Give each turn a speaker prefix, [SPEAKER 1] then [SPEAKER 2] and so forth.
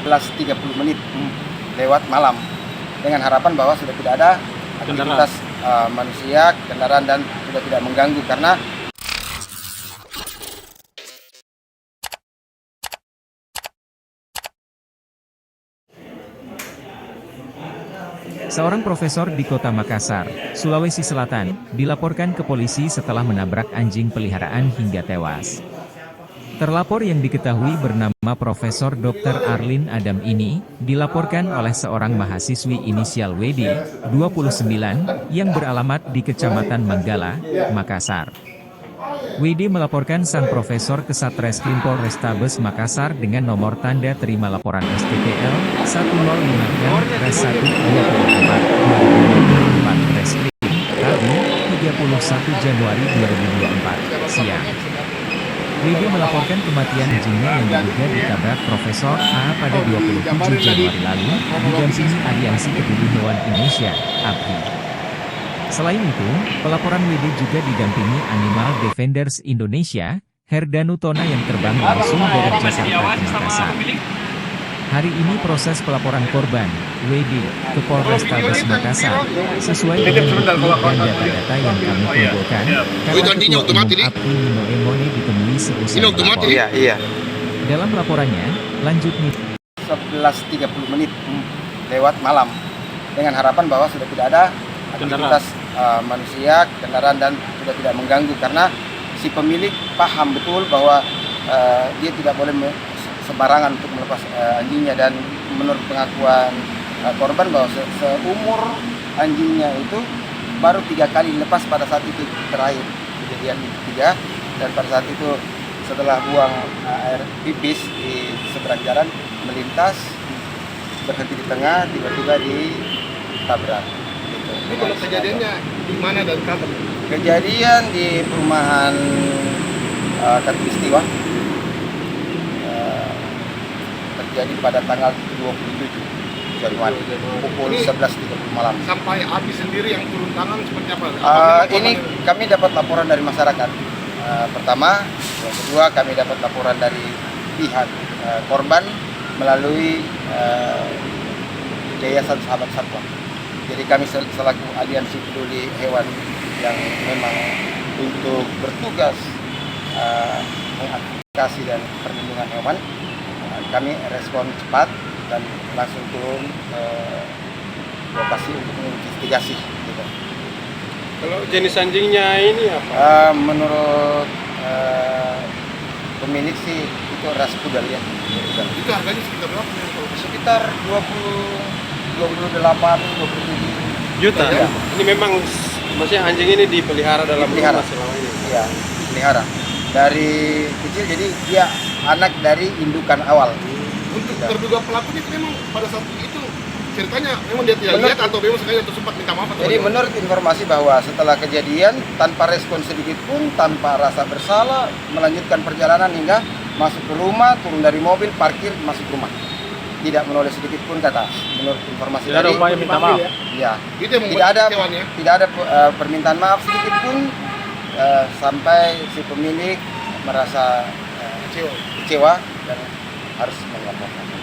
[SPEAKER 1] 11.30 lewat malam, dengan harapan bahwa sudah tidak ada aktivitas manusia, kendaraan, dan sudah tidak mengganggu karena
[SPEAKER 2] Seorang profesor di kota Makassar, Sulawesi Selatan, dilaporkan ke polisi setelah menabrak anjing peliharaan hingga tewas. Terlapor yang diketahui bernama Profesor Dr. Arlin Adam ini, dilaporkan oleh seorang mahasiswi inisial WD, 29, yang beralamat di Kecamatan Manggala, Makassar. WD melaporkan sang profesor ke Satreskrim Polrestabes Makassar dengan nomor tanda terima laporan STPL 105-124-2024 Reskrim, Rabu, 31 Januari 2024, siang. WD melaporkan kematian anjingnya yang diduga ditabrak Profesor A pada 27 Januari lalu, didampingi Aliansi Peduli Hewan Indonesia, APHI. Selain itu, pelaporan WD juga didampingi Animal Defenders Indonesia, Herdanu Tona yang terbang langsung dari Jakarta ke Makassar. Hari ini proses pelaporan korban, WD, ke Polrestabes Makassar, sesuai dengan bukti dan data-data yang kami kumpulkan, karena Ketua Umum APHI Nino Emone ditemui seusai melapor. Dalam laporannya, lanjut nih.
[SPEAKER 1] 11.30 lewat malam, dengan harapan bahwa sudah tidak ada aktivitas manusia, kendaraan, dan sudah tidak mengganggu karena si pemilik paham betul bahwa dia tidak boleh sembarangan untuk melepas anjingnya, dan menurut pengakuan korban bahwa seumur anjingnya itu baru 3 kali lepas pada saat itu terakhir kejadian ketiga, dan pada saat itu setelah buang air pipis di seberang jalan melintas berhenti di tengah, tiba-tiba ditabrak.
[SPEAKER 3] Ini kalau kejadiannya di mana dan kapan?
[SPEAKER 1] Kejadian di perumahan Katulistiwa, terjadi pada tanggal 27 Januari pukul 11.30 malam.
[SPEAKER 3] Sampai APHI sendiri yang turun tangan seperti apa?
[SPEAKER 1] Ini kami dapat laporan dari masyarakat. Pertama, yang kedua kami dapat laporan dari pihak korban melalui Yayasan Sahabat Satwa. Jadi kami selaku Aliansi Peduli Hewan yang memang untuk bertugas mengadvokasi dan perlindungan hewan, kami respon cepat dan langsung turun ke lokasi untuk menginvestigasi. Gitu.
[SPEAKER 4] Kalau jenis anjingnya ini apa?
[SPEAKER 1] Menurut pemilik sih itu ras pudel ya.
[SPEAKER 3] Itu harganya sekitar berapa?
[SPEAKER 1] Sekitar 27 juta.
[SPEAKER 4] Ya? Ini memang maksudnya anjing ini dipelihara dalam rumah selama ini?
[SPEAKER 1] Iya, dipelihara. Dari kecil, jadi dia anak dari indukan awal.
[SPEAKER 3] Untuk terduga pelakunya itu memang pada saat itu ceritanya memang dia tidak lihat atau memang sekali atau sempat minta maaf?
[SPEAKER 1] Jadi menurut informasi bahwa setelah kejadian tanpa respon sedikit pun, tanpa rasa bersalah, melanjutkan perjalanan hingga masuk ke rumah, turun dari mobil, parkir, masuk rumah. Tidak menoleh sedikit pun kata, menurut informasi
[SPEAKER 4] tadi. Tidak ada upaya minta maaf.
[SPEAKER 1] Ya, tidak ada permintaan maaf sedikit pun, sampai si pemilik merasa kecewa dan harus melaporkan.